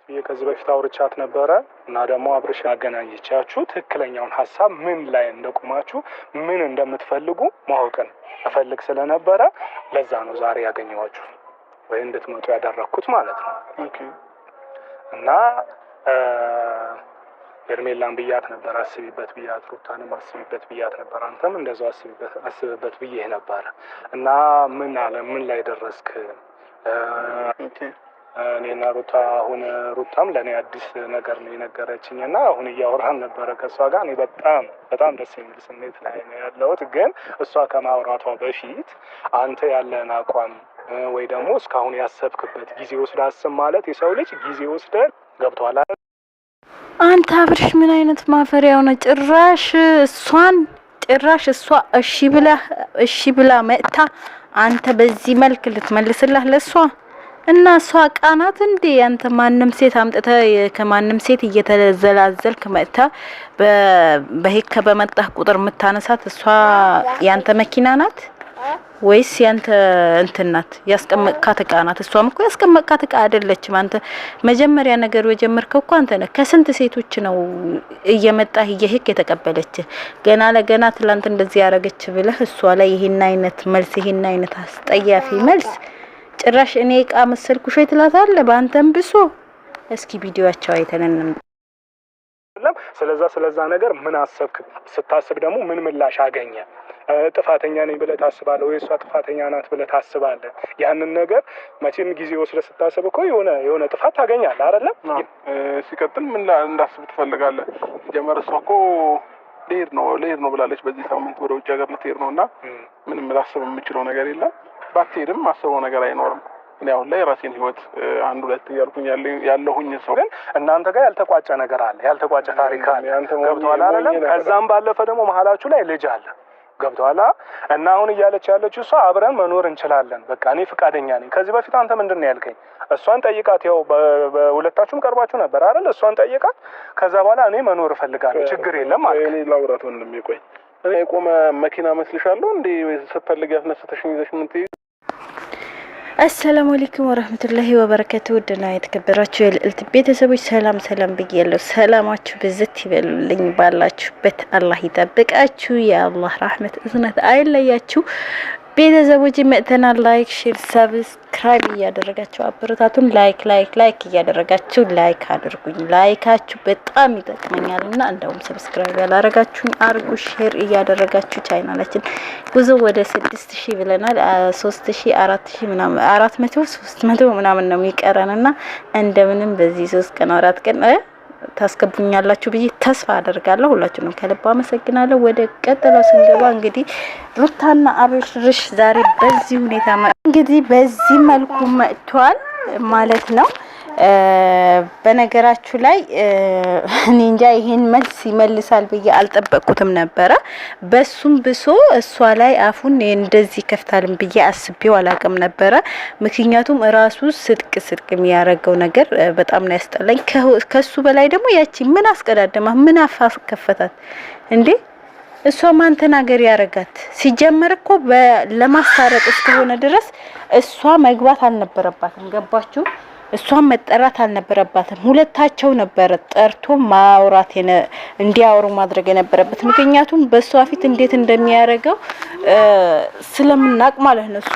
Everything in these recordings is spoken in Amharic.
ከዚህ በፊት አውርቻት ነበረ እና ደግሞ አብርሽ አገናኝቻችሁ ትክክለኛውን ሀሳብ ምን ላይ እንደቆማችሁ ምን እንደምትፈልጉ ማወቅን እፈልግ ስለነበረ ለዛ ነው ዛሬ ያገኘኋችሁ ወይ እንድትመጡ ያደረኩት ማለት ነው። ኦኬ እና ሄርሜላን ብያት ነበር አስቢበት ብያት፣ ሩታንም አስቢበት ብያት ነበር፣ አንተም እንደዛው አስቢበት ብዬ ነበር እና ምን ላይ ደረስክ? ኦኬ እኔና ሩታ አሁን ሩታም ለኔ አዲስ ነገር ነው የነገረችኝ እና አሁን እያወራን ነበረ ከሷ ጋር። እኔ በጣም ደስ የሚል ስሜት ላይ ነው ያለሁት። ግን እሷ ከማውራቷ በፊት አንተ ያለን አቋም ወይ ደግሞ እስካሁን ያሰብክበት ጊዜ ወስደህ አስብ ማለት የሰው ልጅ ጊዜ ወስደህ ገብቷል አይደል? አንተ አብርሽ ምን አይነት ማፈሪያው ነው? ጭራሽ እሷ እሺ ብላ መጥታ አንተ በዚህ መልክ ልትመልስላት ለሷ እና እሷ ቃናት እንዴ? አንተ ማንንም ሴት አምጥተ ከማንንም ሴት እየተዘላዘልክ መጥታ በሄከ በመጣህ ቁጥር የምታነሳት እሷ ያንተ መኪና ናት ወይስ ያንተ እንትን ናት? ያስቀመጥካት እቃ ናት? እሷም እኮ ያስቀመጥካት እቃ አይደለችም። አንተ መጀመሪያ ነገር የጀመርከው እኮ አንተ ነህ። ከስንት ሴቶች ነው እየመጣህ እየሄክ የተቀበለች? ገና ለገና ትላንት እንደዚህ ያረገች ብለህ እሷ ላይ ይሄን አይነት መልስ ይሄን አይነት አስጠያፊ መልስ ጭራሽ እኔ እቃ መሰልኩሽ ትላታለህ በአንተም ብሶ። እስኪ ቪዲዮአቸው አይተነንም። ስለዛ ነገር ምን አሰብክ? ስታስብ ደግሞ ምን ምላሽ አገኘ? ጥፋተኛ ነኝ ብለህ ታስባለህ ወይ እሷ ጥፋተኛ ናት ብለህ ታስባለህ? ያንን ነገር መቼም ጊዜ ወስደህ ስታስብ እኮ የሆነ ጥፋት ታገኛለህ አይደለም? ሲቀጥል ምን እንዳስብ ትፈልጋለህ? ጀመር እሷ እኮ ልሄድ ነው ብላለች። በዚህ ሳምንት ወደ ውጭ ሀገር ልትሄድ ነውና ምንም ላስብ የምችለው ነገር የለም። ባትሄድም ማሰበው ነገር አይኖርም። እኔ አሁን ላይ ራሴን ህይወት አንድ ሁለት እያልኩኝ ያለሁኝ ሰው ግን እናንተ ጋር ያልተቋጨ ነገር አለ፣ ያልተቋጨ ታሪክ አለ። ገብቶሃል አይደለም? ከዛም ባለፈ ደግሞ መሀላችሁ ላይ ልጅ አለ። ገብቶሃል? እና አሁን እያለች ያለችው እሷ አብረን መኖር እንችላለን፣ በቃ እኔ ፍቃደኛ ነኝ። ከዚህ በፊት አንተ ምንድን ነው ያልከኝ? እሷን ጠይቃት፣ ያው በሁለታችሁም ቀርባችሁ ነበር አይደል? እሷን ጠይቃት። ከዛ በኋላ እኔ መኖር እፈልጋለሁ ችግር የለም ማለት እኔ ላውራት ወንድሜ። ቆይ እኔ የቆመ መኪና መስልሻለሁ እንዴ? ስትፈልጊ ያስነስተሽኝ ይዘሽ ምን ትይ? አሰላሙ አለይኩም ወራህመቱላሂ ወበረካቱ። ውድና የተከበራችሁ የልዕልት ቤተሰቦች ሰላም ብያለሁ። ሰላማችሁ ብዝት ይበሉልኝ። ባላችሁበት አላህ ይጠብቃችሁ። የአላህ ረህመት እዝነት አይለያችሁ። ቤተሰቦች መጥተናል። ላይክ፣ ሼር፣ ሰብስክራይብ እያደረጋችሁ አበረታቱን። ላይክ እያደረጋችሁ ላይክ አድርጉኝ። ላይካችሁ በጣም ይጠቅመኛልና እንደውም ሰብስክራይብ ያላረጋችሁኝ አርጉ። ሼር እያደረጋችሁ ቻናላችን ጉዞ ወደ 6000 ብለናል። 3000 4000 ምናምን 400 300 ምናምን ነው የሚቀረንና እንደምንም በዚህ 3 ቀን 4 ቀን ታስገቡኛላችሁ ብዬ ተስፋ አደርጋለሁ። ሁላችሁንም ከልብ አመሰግናለሁ። ወደ ቀጠለው ስንገባ እንግዲህ ሩታና አብርሽ ዛሬ በዚህ ሁኔታ እንግዲህ በዚህ መልኩ መጥቷል ማለት ነው። በነገራችሁ ላይ እኔ እንጃ ይሄን መልስ ይመልሳል ብዬ አልጠበቅኩትም ነበረ። በሱም ብሶ እሷ ላይ አፉን እንደዚህ ከፍታልን ብዬ አስቤው አላቅም ነበረ። ምክንያቱም ራሱ ስድቅ የሚያረገው ነገር በጣም ነው ያስጠላኝ። ከሱ በላይ ደግሞ ያቺ ምን አስቀዳደማ ምን አፋፍ ከፈታት እንዴ? እሷ ማን ተናገር ያረጋት? ሲጀመር እኮ ለማስታረቅ እስከሆነ ድረስ እሷ መግባት አልነበረባትም። ገባችሁ? እሷን መጠራት አልነበረባትም። ሁለታቸው ነበር ጠርቶ ማውራት እንዲያወሩ ማድረግ የነበረበት። ምክንያቱም በሷ ፊት እንዴት እንደሚያረጋው ስለምናቅ ማለት ነው። እሷ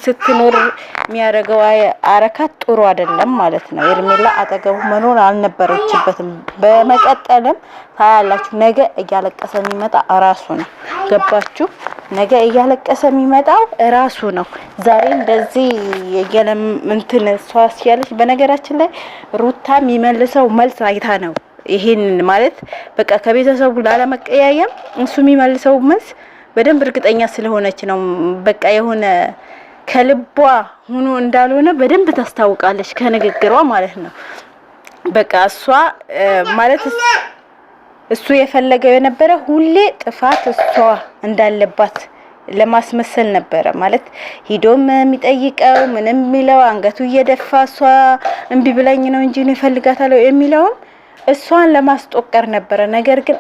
ስትኖር የሚያረጋው አረካት ጥሩ አይደለም ማለት ነው። ሄርሜላ አጠገቡ መኖር አልነበረችበትም። በመቀጠልም ታያላችሁ ነገ እያለቀሰ የሚመጣ ራሱ ነው። ገባችሁ? ነገ እያለቀሰ የሚመጣው ራሱ ነው። ዛሬ እንደዚህ የገለም እንትን ሷስ ያለች በነገራችን ላይ ሩታ የሚመልሰው መልስ አይታ ነው። ይሄን ማለት በቃ ከቤተሰቡ ላለመቀያየም እሱ የሚመልሰው መልስ በደንብ እርግጠኛ ስለሆነች ነው። በቃ የሆነ ከልቧ ሆኖ እንዳልሆነ በደንብ ታስታውቃለች ከንግግሯ ማለት ነው። በቃ እሷ ማለት እሱ የፈለገው የነበረ ሁሌ ጥፋት እሷ እንዳለባት ለማስመሰል ነበረ ማለት ሂዶም የሚጠይቀው ምንም የሚለው አንገቱ እየደፋ እሷ እንቢ ብለኝ ነው እንጂ ነው ፈልጋታለው የሚለው እሷን ለማስጦቀር ነበረ። ነገር ግን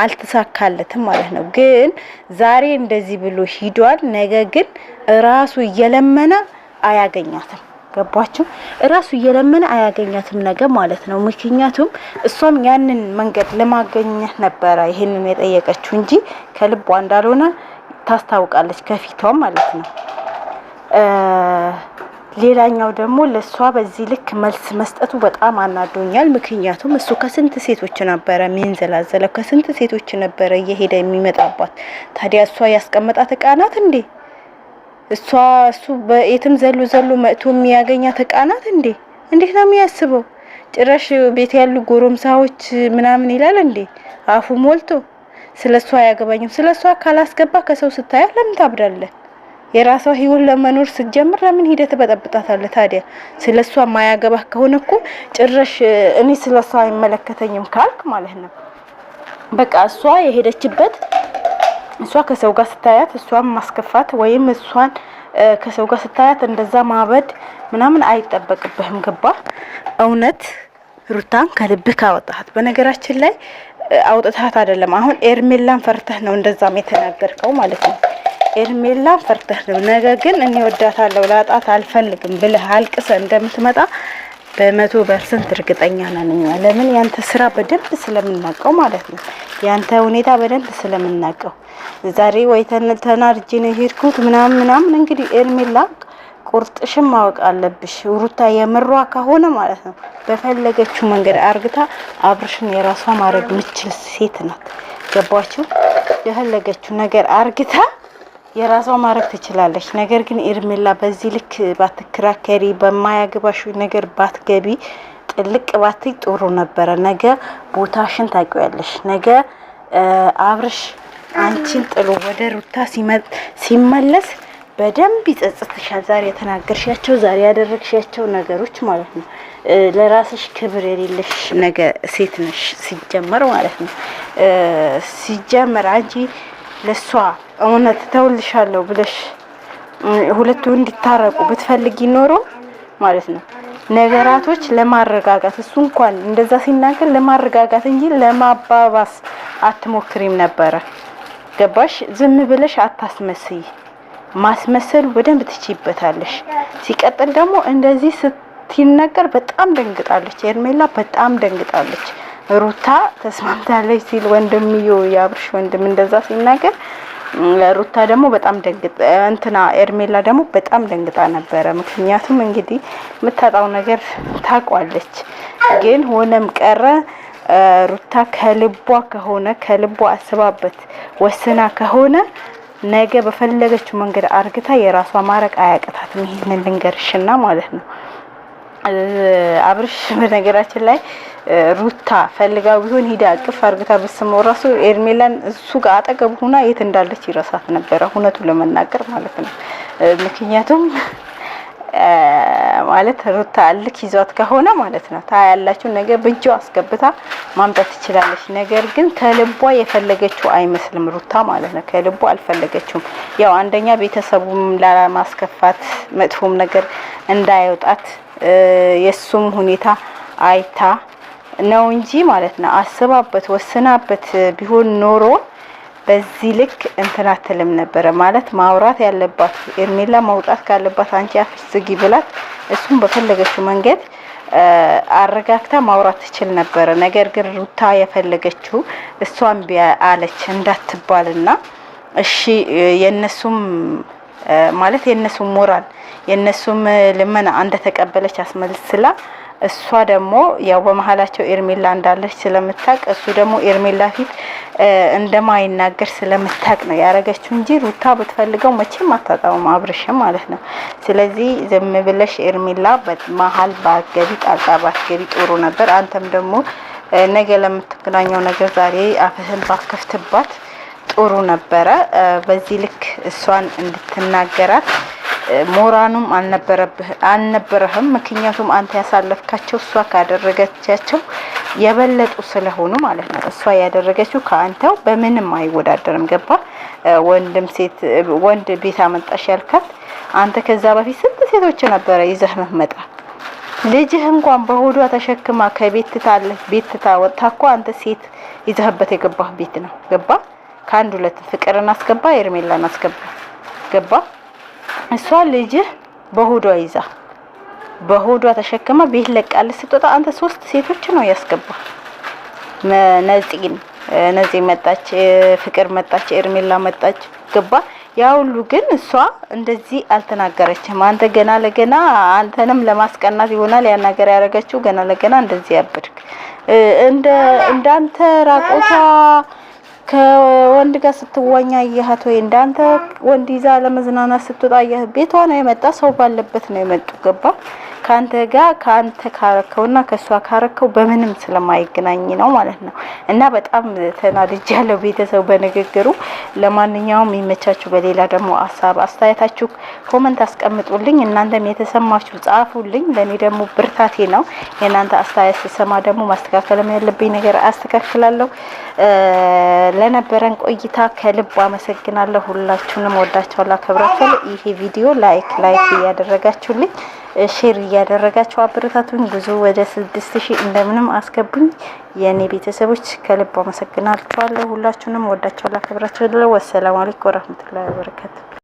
አልተሳካለትም ማለት ነው። ግን ዛሬ እንደዚህ ብሎ ሂዷል። ነገ ግን ራሱ እየለመነ አያገኛትም። ገባችሁ? እራሱ እየለመነ አያገኛትም ነገር ማለት ነው። ምክንያቱም እሷም ያንን መንገድ ለማገኘት ነበረ ይሄንን የጠየቀችው እንጂ ከልቧ እንዳልሆነ ታስታውቃለች ከፊቷ ማለት ነው። ሌላኛው ደግሞ ለሷ በዚህ ልክ መልስ መስጠቱ በጣም አናዶኛል። ምክንያቱም እሱ ከስንት ሴቶች ነበረ ሚንዘላዘለው፣ ከስንት ሴቶች ነበረ እየሄደ የሚመጣባት። ታዲያ እሷ ያስቀመጣት ዕቃ ናት እንዴ? እሱ በየትም ዘሎ መጥቶ የሚያገኛት ዕቃ ናት እንዴ? እንዴት ነው የሚያስበው? ጭራሽ ቤት ያሉ ጎረምሳዎች ምናምን ይላል እንዴ አፉ ሞልቶ። ስለሷ አያገባኝም። ስለሷ ካላስገባ ከሰው ስታያ ለምን ታብዳለህ? የራሷ ህይወት ለመኖር ስትጀምር ለምን ሂደት ተበጠብጣታለህ? ታዲያ ስለሷ ማያገባህ ከሆነ እኮ ጭራሽ እኔ ስለሷ አይመለከተኝም ካልክ ማለት ነው በቃ እሷ የሄደችበት እሷ ከሰው ጋር ስታያት እሷን ማስከፋት ወይም እሷን ከሰው ጋር ስታያት እንደዛ ማበድ ምናምን አይጠበቅብህም። ገባ? እውነት ሩታን ከልብህ ካወጣሃት፣ በነገራችን ላይ አውጥታት አይደለም አሁን ኤርሜላን ፈርተህ ነው እንደዛም የተናገርከው ማለት ነው። ኤርሜላን ፈርተህ ነው። ነገር ግን እኔ ወዳታለሁ ላጣት አልፈልግም ብለህ አልቅሰህ እንደምትመጣ በ100% እርግጠኛ ነኝ። ለምን? ያንተ ስራ በደንብ ስለምናቀው ማለት ነው። ያንተ ሁኔታ በደንብ ስለምናቀው ዛሬ ወይ ተናድጄ ነው ሄድኩት ምናምን እንግዲህ ኤርሜላ ቁርጥሽም ማወቅ አለብሽ። ሩታ የምሯ ከሆነ ማለት ነው በፈለገችው መንገድ አርግታ አብርሽን የራሷ ማድረግ ምችል ሴት ናት። ገባችሁ? የፈለገችው ነገር አርግታ የራሷ ማድረግ ትችላለች። ነገር ግን ኤርሜላ በዚህ ልክ ባትከራከሪ፣ በማያገባሽ ነገር ባትገቢ፣ ጥልቅ ባትይ ጥሩ ነበረ። ነገ ቦታሽን ታውቂያለሽ። ነገ አብርሽ አንቺን ጥሎ ወደ ሩታ ሲመለስ በደንብ ይጸጽትሻል። ዛሬ የተናገርሻቸው ዛሬ ያደረግሻቸው ነገሮች ማለት ነው። ለራስሽ ክብር የሌለሽ ነገር ሴት ነሽ ሲጀመር ማለት ነው። ሲጀመር አንቺ ለሷ እውነት ተውልሻለሁ ብለሽ ሁለቱ እንዲታረቁ ብትፈልጊ ኖሮ ማለት ነው ነገራቶች ለማረጋጋት እሱ እንኳን እንደዛ ሲናገር ለማረጋጋት እንጂ ለማባባስ አትሞክሪም ነበረ። ገባሽ? ዝም ብለሽ አታስመስይ። ማስመሰል በደንብ ትችይበታለሽ። ሲቀጥል ደግሞ እንደዚህ ስትናገር በጣም ደንግጣለች ኤርሜላ፣ በጣም ደንግጣለች። ሩታ ተስማምታለች ሲል ወንድምየው የአብርሽ ወንድም እንደዛ ሲናገር ሩታ ደግሞ በጣም ኤርሜላ ደግሞ በጣም ደንግጣ ነበረ። ምክንያቱም እንግዲህ የምታጣው ነገር ታቋለች። ግን ሆነም ቀረ ሩታ ከልቧ ከሆነ ከልቧ አስባበት ወስና ከሆነ ነገ በፈለገችው መንገድ አርግታ የራሷ ማረቅ አያቅታትም። ይሄንን ልንገርሽና ማለት ነው አብርሽ በነገራችን ላይ ሩታ ፈልጋው ቢሆን ሂዳ አቅፍ አርግታ በስመው ራሱ ኤርሜላን እሱ ጋር አጠገብ ሆና የት እንዳለች ይረሳት ነበር፣ እውነቱን ለመናገር ማለት ነው። ምክንያቱም ማለት ሩታ አልክ ይዟት ከሆነ ማለት ነው ታያላችሁ ነገር በእጇ አስገብታ ማምጣት ትችላለች። ነገር ግን ከልቧ የፈለገችው አይመስልም ሩታ ማለት ነው። ከልቧ አልፈለገችውም። ያው አንደኛ ቤተሰቡም ላለማስከፋት መጥፎም ነገር እንዳይወጣት የሱም ሁኔታ አይታ ነው እንጂ ማለት ነው አስባበት ወስናበት ቢሆን ኖሮ በዚህ ልክ እንትን አትልም ነበረ። ማለት ማውራት ያለባት ኤርሜላ መውጣት ካለባት አንቺ አፍሽ ዝጊ ብላት እሱም በፈለገችው መንገድ አረጋግታ ማውራት ትችል ነበረ። ነገር ግን ሩታ የፈለገችው እሷን ቢያለች እንዳትባልና እሺ የነሱም ማለት የነሱም ሞራል የነሱም ልመና እንደተቀበለች አስመስላ እሷ ደግሞ ያው በመሃላቸው ኤርሜላ እንዳለች ስለምታቅ እሱ ደግሞ ኤርሜላ ፊት እንደማይናገር ስለምታቅ ነው ያረጋችው እንጂ ሩታ ብትፈልገው መቼም አታጣውም አብርሽም ማለት ነው። ስለዚህ ዝም ብለሽ ኤርሜላ በመሃል ባትገቢ ጣልቃ ባትገቢ ጥሩ ነበር። አንተም ደግሞ ነገ ለምትገናኘው ነገር ዛሬ አፍህን ባከፍትባት ጥሩ ነበረ። በዚህ ልክ እሷን እንድትናገራት ሞራኑም አልነበረህም። ምክንያቱም አንተ ያሳለፍካቸው እሷ ካደረገቻቸው የበለጡ ስለሆኑ ማለት ነው። እሷ ያደረገችው ከአንተው በምንም አይወዳደርም። ገባ? ወንድ ቤት አመጣሽ ያልካት አንተ ከዛ በፊት ስንት ሴቶች ነበረ ይዘህ መመጣ ልጅህ እንኳን በሆዷ ተሸክማ ከቤት ታለህ ቤት ታወጣ እኮ አንተ ሴት ይዘህበት የገባህ ቤት ነው። ገባ? ከአንድ ሁለት ፍቅርን አስገባ፣ ኤርሜላን አስገባ። ገባ? እሷ ልጅህ በሆዷ ይዛ በሆዷ ተሸክማ ቤት ለቃለች ስትወጣ አንተ 3 ሴቶች ነው ያስገባ። ነፂ መጣች፣ ፍቅር መጣች፣ ኤርሜላ መጣች፣ ገባ። ያ ሁሉ ግን እሷ እንደዚህ አልተናገረችም። አንተ ገና ለገና አንተንም ለማስቀናት ይሆናል ያን ነገር ያደረገችው። ገና ለገና እንደዚህ ያብድክ እንዳንተ ራቆታ ከወንድ ጋር ስትዋኛ ያያት ወይ እንዳንተ ወንድ ይዛ ለመዝናናት ስትወጣ ያያት። ቤቷ ነው የመጣ ሰው ባለበት ነው የመጡ ገባ። ካንተ ጋር ካንተ ካረከውና ከሷ ካረከው በምንም ስለማይገናኝ ነው ማለት ነው። እና በጣም ተናድጃለሁ ቤተሰብ በንግግሩ። ለማንኛውም ይመቻችሁ። በሌላ ደግሞ ሀሳብ አስተያየታችሁ ኮሜንት አስቀምጡልኝ። እናንተም የተሰማችሁ ጻፉልኝ። ለኔ ደግሞ ብርታቴ ነው። የእናንተ አስተያየት ስሰማ ደግሞ ማስተካከልም ያለብኝ ነገር አስተካክላለሁ። ለነበረን ቆይታ ከልብ አመሰግናለሁ። ሁላችሁንም ወዳችኋለሁ፣ አከብራችኋለሁ። ይሄ ቪዲዮ ላይክ እያደረጋችሁልኝ ሼር እያደረጋችሁ አበረታቱኝ። ጉዞ ወደ 6000 እንደምንም አስገቡኝ። የኔ ቤተሰቦች ከልብ አመሰግናለሁ። ሁላችሁንም ወዳችኋለሁ፣ አከብራችኋለሁ። ወሰላሙ አለይኩም ወራህመቱላሂ ወበረካቱ።